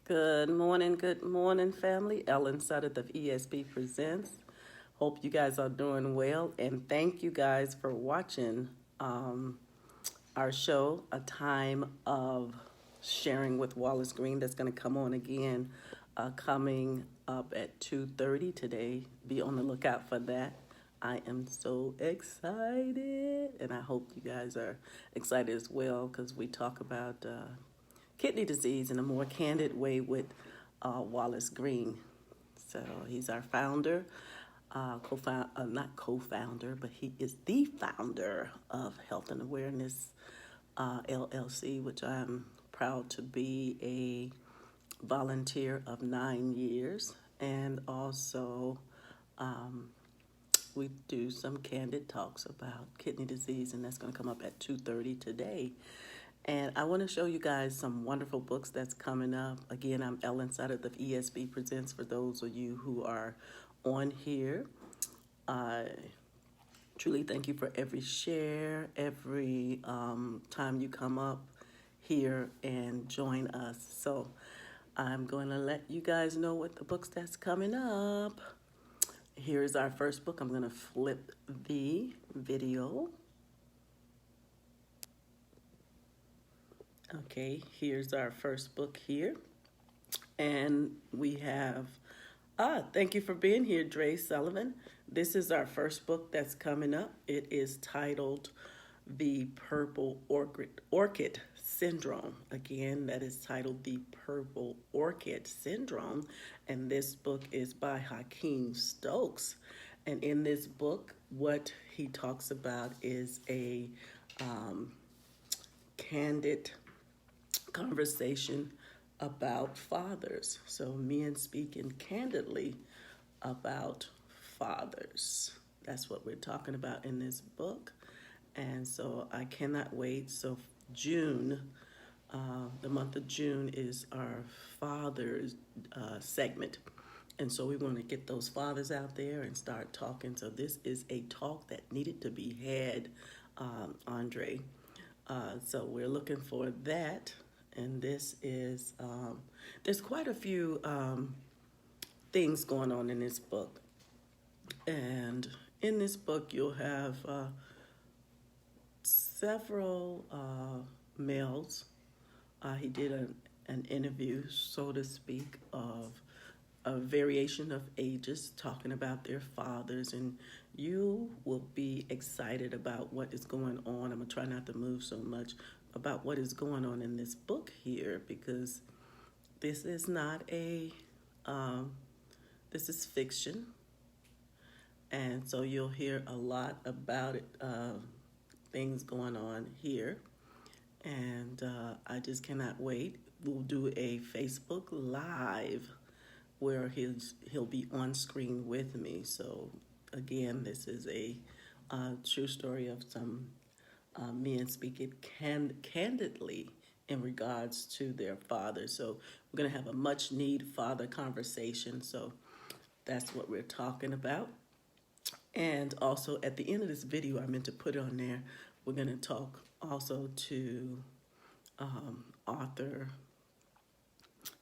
Good morning, family. Ellen Suddeth of ESB Presents. Hope you guys are doing well, and thank you guys for watching our show, A Time of Sharing with Wallace Green. That's going to come on again, coming up at 2:30 today. Be on the lookout for that. I am so excited, and I hope you guys are excited as well because we talk about kidney disease in a more candid way with Wallace Green. So he's our founder, not co-founder, but he is the founder of Health and Awareness LLC, which I'm proud to be a volunteer of 9 years. And also, we do some candid talks about kidney disease, and that's going to come up at 2:30 today. And I want to show you guys some wonderful books that's coming up. Again, I'm Ellen Suddeth of ESB Presents for those of you who are on here. Truly thank you for every share, every time you come up here and join us. So I'm going to let you guys know what the books that's coming up. Here's our first book. I'm going to flip the video. Okay, here's our first book here. And we have, thank you for being here, Dre Sullivan. This is our first book that's coming up. It is titled The Purple Orchid Syndrome. Again, that is titled The Purple Orchid Syndrome. And this book is by Hakeem Stokes. And in this book, what he talks about is a candid conversation about fathers. So men speaking candidly about fathers. That's what we're talking about in this book. And so I cannot wait. So June, the month of June is our fathers segment. And so we want to get those fathers out there and start talking. So this is a talk that needed to be had, Andre. So we're looking for that. And this is, there's quite a few things going on in this book. And in this book, you'll have several males. He did an interview, so to speak, of a variation of ages talking about their fathers, and you will be excited about what is going on. I'm going to try not to move so much about what is going on in this book here, because this is not this is fiction, and so you'll hear a lot about it, things going on here, and I just cannot wait. We'll do a Facebook Live where he'll be on screen with me. So again, this is a true story of some men speaking candidly in regards to their father. So we're going to have a much need father conversation. So that's what we're talking about. And also at the end of this video, I meant to put it on there, we're going to talk also to author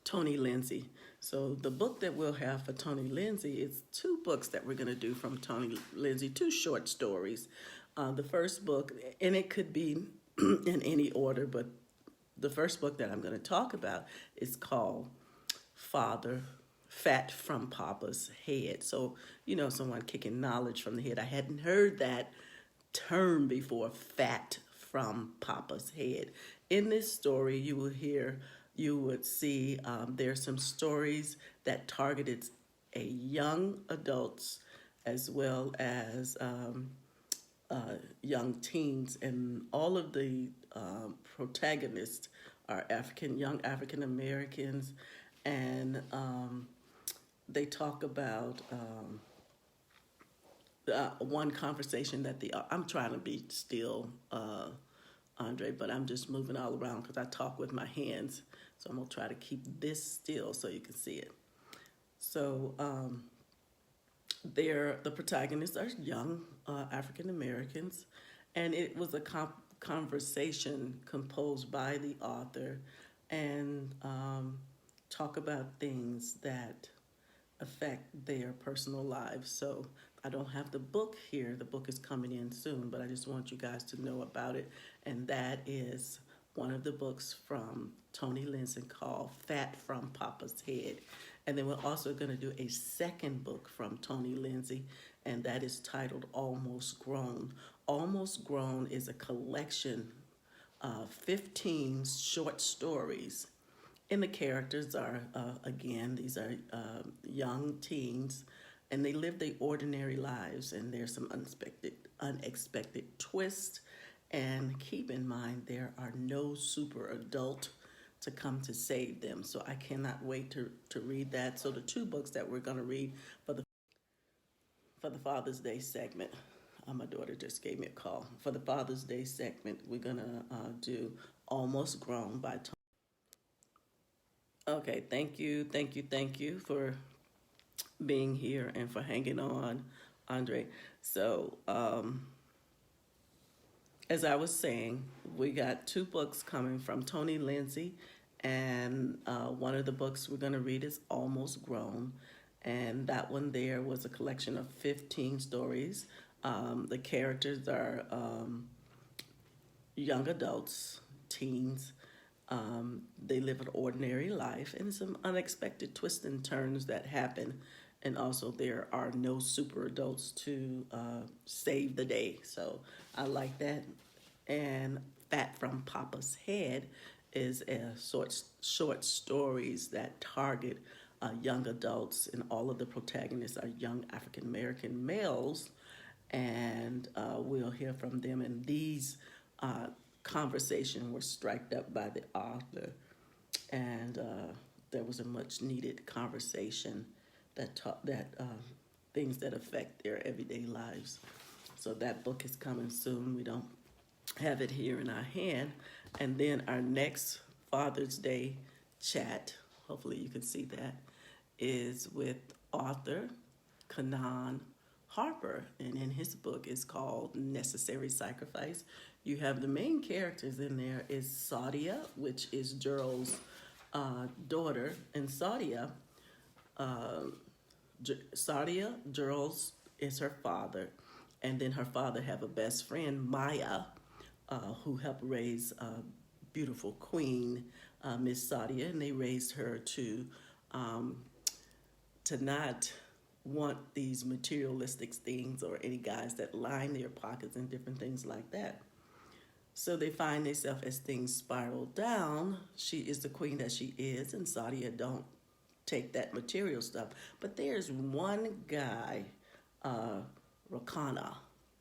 Tony Lindsay. So the book that we'll have for Tony Lindsay is two books that we're going to do from Tony Lindsay, two short stories. The first book, and it could be in any order, but the first book that I'm going to talk about is called Father, Fat from Papa's Head. So, someone kicking knowledge from the head. I hadn't heard that term before, fat from Papa's head. In this story, you would see there's some stories that targeted a young adults as well as young teens, and all of the protagonists are young African Americans, and they talk about one conversation that I'm trying to be still, Andre, but I'm just moving all around because I talk with my hands. So I'm going to try to keep this still so you can see it. So the protagonists are young African Americans, and it was a conversation composed by the author, and talk about things that affect their personal lives. So I don't have the book here. The book is coming in soon, but I just want you guys to know about it. And that is one of the books from Tony Lindsay called Fat from Papa's Head. And then we're also going to do a second book from Tony Lindsay, and that is titled Almost Grown. Almost Grown is a collection of 15 short stories. And the characters are, again, these are young teens, and they live their ordinary lives, and there's some unexpected twists. And keep in mind, there are no super adult to come to save them. So I cannot wait to read that. So the two books that we're going to read for the Father's Day segment, my daughter just gave me a call. For the Father's Day segment, we're going to do Almost Grown by Tom. Okay, thank you for being here and for hanging on, Andre. So, as I was saying, we got two books coming from Tony Lindsay, and one of the books we're going to read is Almost Grown, and that one there was a collection of 15 stories. The characters are young adults, teens. They live an ordinary life, and some unexpected twists and turns that happen. And also, there are no super adults to save the day. So I like that. And Fat from Papa's Head is a short stories that target young adults, and all of the protagonists are young African American males. And we'll hear from them. And these conversation were struck up by the author, and there was a much needed conversation that taught that things that affect their everyday lives. So that book is coming soon. We don't have it here in our hand. And then our next Father's Day chat, hopefully you can see that, is with author Kanan Harper, and in his book is called Necessary Sacrifice. You have the main characters in there is Sadia, which is Gerald's daughter, and Sadia, Gerald's is her father, and then her father have a best friend, Maya, who helped raise beautiful queen, Miss Sadia, and they raised her to not want these materialistic things or any guys that line their pockets and different things like that. So they find themselves as things spiral down. She is the queen that she is, and Sadia don't take that material stuff. But there's one guy, Rakana,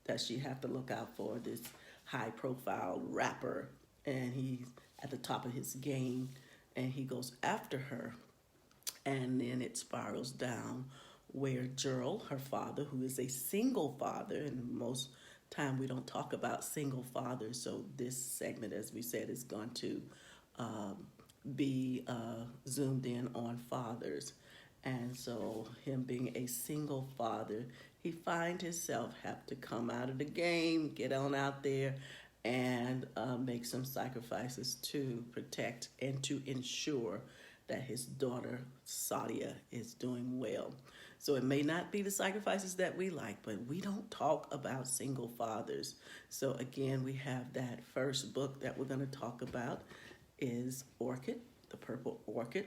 that she have to look out for, this high-profile rapper, and he's at the top of his game, and he goes after her, and then it spirals down where Gerald, her father, who is a single father, and most time we don't talk about single fathers, so this segment, as we said, is going to be zoomed in on fathers. And so him being a single father, he finds himself have to come out of the game, get on out there, and make some sacrifices to protect and to ensure that his daughter, Sadia, is doing well. So it may not be the sacrifices that we like, but we don't talk about single fathers. So again, we have that first book that we're going to talk about is Orchid, The Purple Orchid.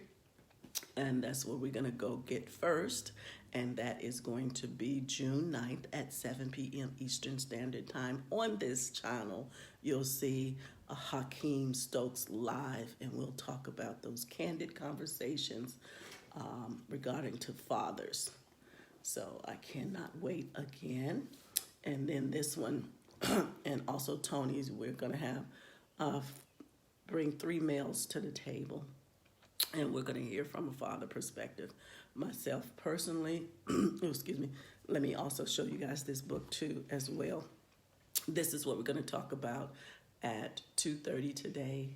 And that's what we're going to go get first. And that is going to be June 9th at 7 p.m. Eastern Standard Time on this channel. You'll see Hakeem Stokes live, and we'll talk about those candid conversations regarding to fathers. So I cannot wait again. And then this one, and also Tony's, we're going to have bring 3 males to the table. And we're going to hear from a father perspective. Myself personally, excuse me, let me also show you guys this book too as well. This is what we're going to talk about at 2:30 today.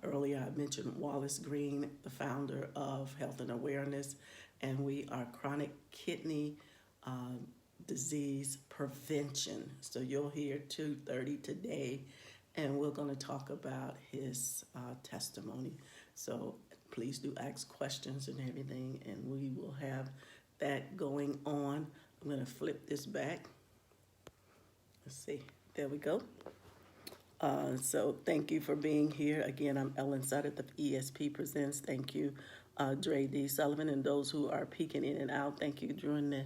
Earlier I mentioned Wallace Green, the founder of Health and Awareness, and we are chronic kidney disease prevention. So you'll hear 2:30 today, and we're going to talk about his testimony. So please do ask questions and everything, and we will have that going on. I'm going to flip this back. Let's see. There we go. So thank you for being here. Again, I'm Ellen Sutter of ESP Presents. Thank you, Dre D. Sullivan, and those who are peeking in and out. Thank you during the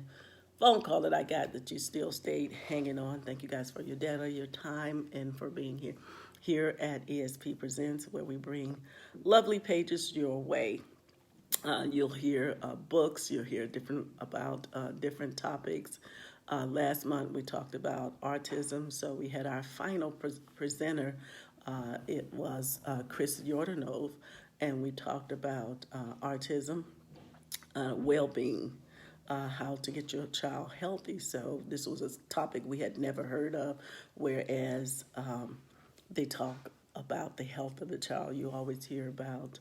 phone call that I got that you still stayed hanging on. Thank you guys for your data, your time, and for being here. Here at ESP Presents, where we bring lovely pages your way. You'll hear books. You'll hear different topics. Last month we talked about autism, so we had our final presenter. It was Chris Yordanov, and we talked about autism, well-being, how to get your child healthy. So this was a topic we had never heard of, whereas they talk about the health of the child. You always hear about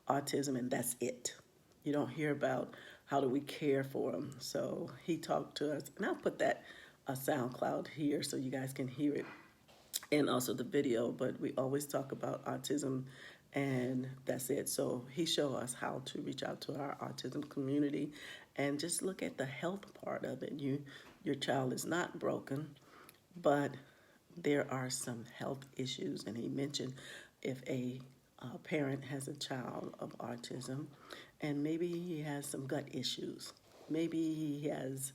autism, and that's it. You don't hear about how do we care for them. So he talked to us, and I'll put that SoundCloud here so you guys can hear it, and also the video. But we always talk about autism, and that's it. So he showed us how to reach out to our autism community and just look at the health part of it. Your child is not broken, but there are some health issues, and he mentioned if a parent has a child of autism, and maybe he has some gut issues, maybe he has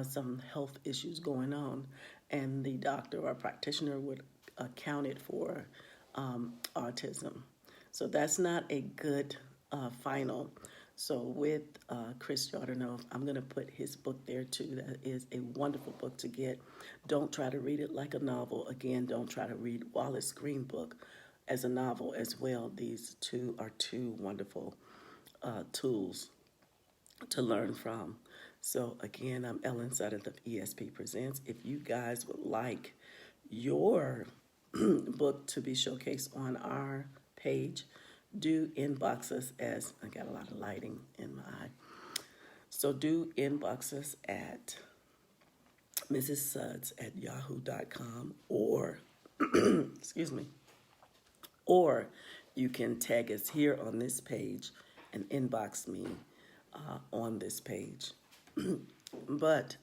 some health issues going on, and the doctor or practitioner would account it for autism. So that's not a good final. So with Chris Yordanov, I'm going to put his book there too. That is a wonderful book to get. Don't try to read it like a novel. Again, don't try to read Wallace Green book as a novel as well. These two are two wonderful tools to learn from. So again, I'm Ellen Sutton of ESP Presents. If you guys would like your book to be showcased on our page, do inbox us. As I got a lot of lighting in my eye. So do inbox us at mrssuds@yahoo.com, or excuse me, or you can tag us here on this page and inbox me on this page. But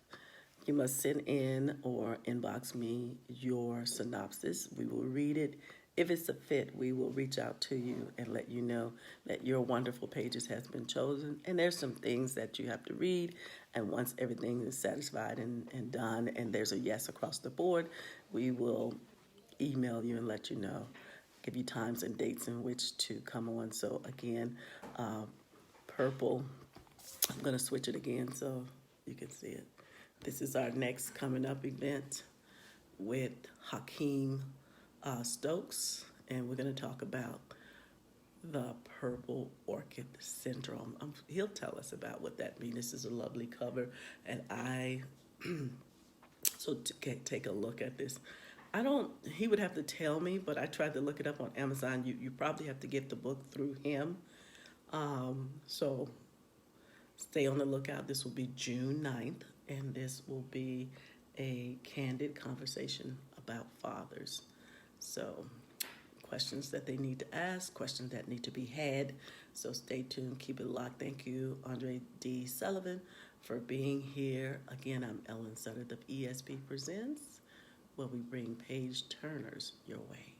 you must send in or inbox me your synopsis. We will read it. If it's a fit, we will reach out to you and let you know that your wonderful pages has been chosen. And there's some things that you have to read. And once everything is satisfied and done, and there's a yes across the board, we will email you and let you know, give you times and dates in which to come on. So again, purple, I'm going to switch it again so you can see it. This is our next coming up event with Hakeem Stokes, and we're going to talk about the purple orchid syndrome. He'll tell us about what that means. This is a lovely cover, and so take a look at this. He would have to tell me, but I tried to look it up on Amazon. You probably have to get the book through him. So stay on the lookout. This will be June 9th, and this will be a candid conversation about fathers. So questions that they need to ask, questions that need to be had. So stay tuned, keep it locked. Thank you, Andre D. Sullivan, for being here. Again, I'm Ellen Sutter of ESP Presents, where we bring page turners your way.